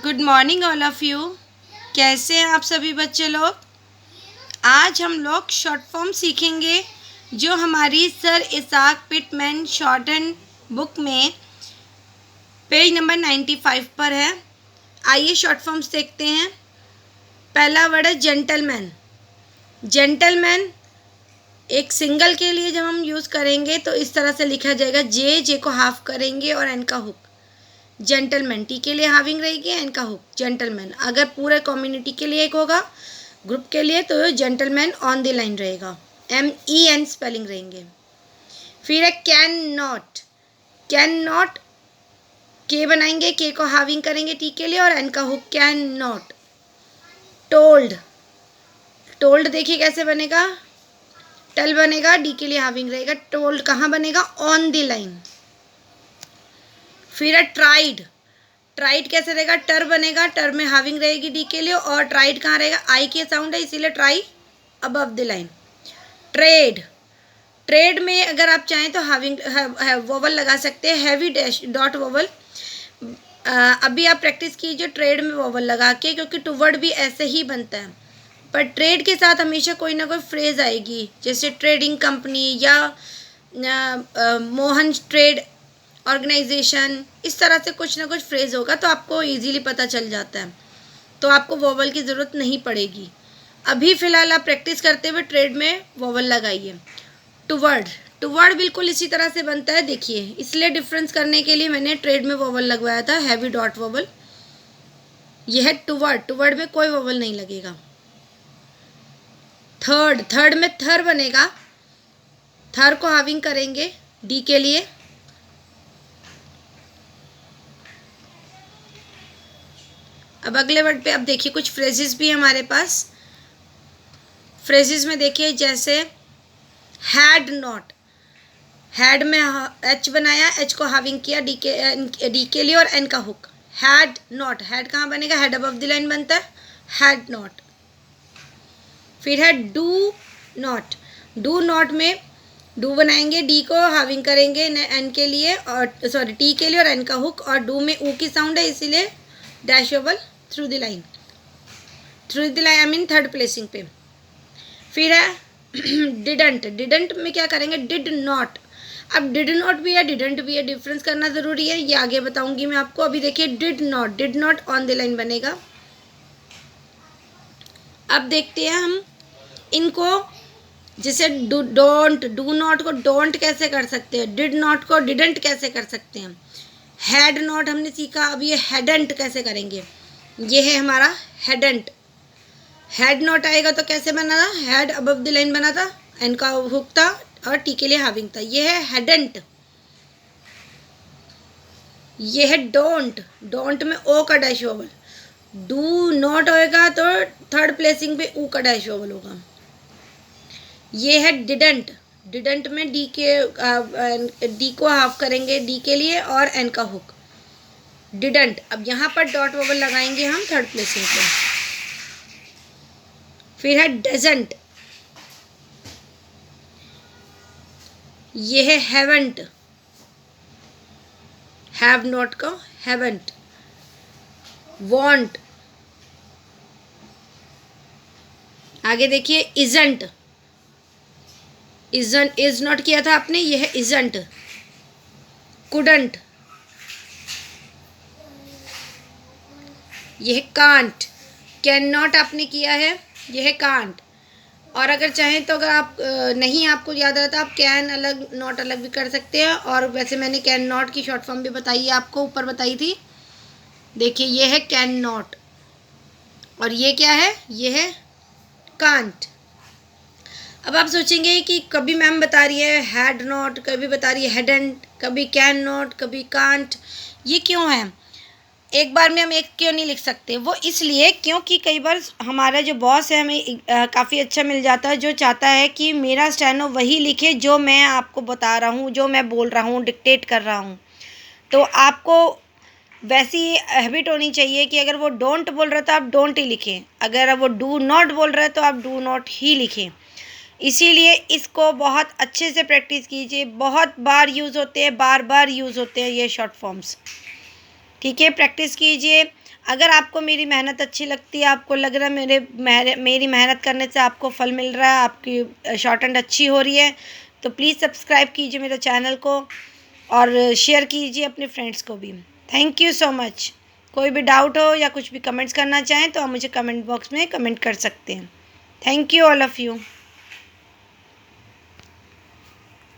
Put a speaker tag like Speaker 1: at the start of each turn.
Speaker 1: Good morning all of you. कैसे हैं आप सभी बच्चे लोग। आज हम लोग शॉर्ट फॉर्म सीखेंगे जो हमारी Sir Isaac Pitman shorthand book में पेज नंबर 95 पर है। आइए शॉर्ट फॉर्म्स देखते हैं। पहला वर्ड है जेंटलमैन। जेंटलमैन एक सिंगल के लिए जब हम यूज़ करेंगे तो इस तरह से लिखा जाएगा, जे को हाफ करेंगे और एन का हुक। जेंटलमैन टी के लिए हाविंग रहेगी, एन का हुक जेंटलमैन। अगर पूरे कम्युनिटी के लिए एक होगा, ग्रुप के लिए, तो जेंटलमैन ऑन द लाइन रहेगा, MEN स्पेलिंग रहेंगे। फिर है कैन नॉट। कैन नॉट के बनाएंगे, के को हाविंग करेंगे टी के लिए और एन का hook can not. Told. Told देखिए कैसे बनेगा, टेल बनेगा, डी के लिए हाविंग रहेगा। टोल्ड कहाँ बनेगा, ऑन द लाइन। फिर है ट्राइड। ट्राइड कैसे रहेगा, टर बनेगा, टर में हाविंग रहेगी डी के लिए और ट्राइड कहाँ रहेगा, आई के साउंड है इसीलिए try above the line. Trade. Trade में अगर आप चाहें तो हाविंग वोवल लगा सकते हैं, हैवी डैश डॉट वोवल। अभी आप प्रैक्टिस कीजिए ट्रेड में वोवल लगा के, क्योंकि टू वर्ड भी ऐसे ही बनता है। पर ट्रेड के साथ हमेशा कोई ना कोई फ्रेज आएगी, जैसे ट्रेडिंग कंपनी या मोहन ट्रेड ऑर्गेनाइजेशन, इस तरह से कुछ ना कुछ फ्रेज होगा तो आपको इजीली पता चल जाता है, तो आपको वोवल की ज़रूरत नहीं पड़ेगी। अभी फ़िलहाल आप प्रैक्टिस करते हुए ट्रेड में वोवल लगाइए। टुवर्ड। टुवर्ड बिल्कुल इसी तरह से बनता है, देखिए, इसलिए डिफरेंस करने के लिए मैंने ट्रेड में वोवल लगवाया था, हैवी डॉट वोवल। यह है टुवर्ड। टुवर्ड में कोई वोवल नहीं लगेगा। थर्ड। थर्ड में थर बनेगा, थर को हाविंग करेंगे डी के लिए। अब अगले वर्ड पे आप देखिए, कुछ फ्रेजेस भी हमारे पास। फ्रेजेस में देखिए, जैसे हैड नॉट। हैड में एच बनाया, एच को हाविंग किया डी के लिए और एन का हुक। Had not. हैड कहाँ बनेगा, हेड अबव द लाइन बनता है, हैड नॉट। फिर है डू नॉट। डू नॉट में डू बनाएंगे, डी को हाविंग करेंगे एन के लिए और सॉरी टी के लिए और एन का हुक, और डू में ऊ की साउंड है इसीलिए dash vowel through the line. Through the line I mean third placing पे। फिर है डिडंट। डिडंट में क्या करेंगे, डिड नॉट। अब डिड नॉट भी है, डिडंट भी है, डिफरेंस करना ज़रूरी है, ये आगे बताऊंगी मैं आपको। अभी देखिए did not. Did not on the line बनेगा। अब देखते हैं हम इनको, जैसे डोंट। डू नॉट को डोंट कैसे कर सकते हैं, डिड नॉट को डिडंट कैसे कर सकते हैं। हैड नॉट हमने सीखा, अब ये हैडंट कैसे करेंगे। ये है हमारा हैडंट। हैड नॉट आएगा तो कैसे बना था, हैड अबव द लाइन बना था, एन का हुक था और टी के लिए हाविंग था। ये है हैडंट। ये है डोंट। डोंट में ओ का डैश वोवल। डू नॉट होएगा तो थर्ड प्लेसिंग पे ऊ का डैश वोवल होगा। ये है डिडंट। डिडंट में डी को हाफ करेंगे डी के लिए और एन का हुक, डिडंट। अब यहाँ पर डॉट वोवल लगाएंगे हम थर्ड प्लेसिंग पे। फिर है डजंट। ये है हैवंट। हैव नॉट का हैवंट। वॉन्ट। आगे देखिए इजंट। इजंट इज नॉट किया था आपने, यह है इजंट। कुडंट। यह कांट। कैन नॉट आपने किया है, यह है कांट। और अगर चाहें तो अगर आप नहीं आपको याद रहता, आप कैन अलग नॉट अलग भी कर सकते हैं। और वैसे मैंने कैन नॉट की शॉर्ट फॉर्म भी बताई है आपको, ऊपर बताई थी, देखिए ये है कैन नॉट। और ये क्या है, ये है कांट। अब आप सोचेंगे कि कभी मैम बता रही है हैड नॉट, कभी बता रही है हैडंट, कभी कैन नॉट, कभी कांट, ये क्यों है। एक बार में हम एक क्यों नहीं लिख सकते, वो इसलिए क्योंकि कई बार हमारा जो बॉस है हमें काफ़ी अच्छा मिल जाता है, जो चाहता है कि मेरा स्टेनो वही लिखे जो मैं आपको बता रहा हूँ, जो मैं बोल रहा हूँ, डिक्टेट कर रहा हूँ। तो आपको वैसी हैबिट होनी चाहिए कि अगर वो डोंट बोल रहा है तो आप डोंट ही लिखें, अगर वो डू नॉट बोल रहा है तो आप डू नॉट ही लिखें। इसीलिए इसको बहुत अच्छे से प्रैक्टिस कीजिए, बहुत बार यूज़ होते हैं, बार बार यूज़ होते हैं ये शॉर्ट फॉर्म्स। ठीक है, प्रैक्टिस कीजिए। अगर आपको मेरी मेहनत अच्छी लगती है, आपको लग रहा है मेरी मेहनत करने से आपको फल मिल रहा है, आपकी शॉर्टहैंड अच्छी हो रही है, तो प्लीज़ सब्सक्राइब कीजिए मेरे चैनल को और शेयर कीजिए अपने फ्रेंड्स को भी। Thank you so much. कोई भी डाउट हो या कुछ भी कमेंट्स करना चाहें तो आप मुझे कमेंट बॉक्स में कमेंट कर सकते हैं। Thank you all of you.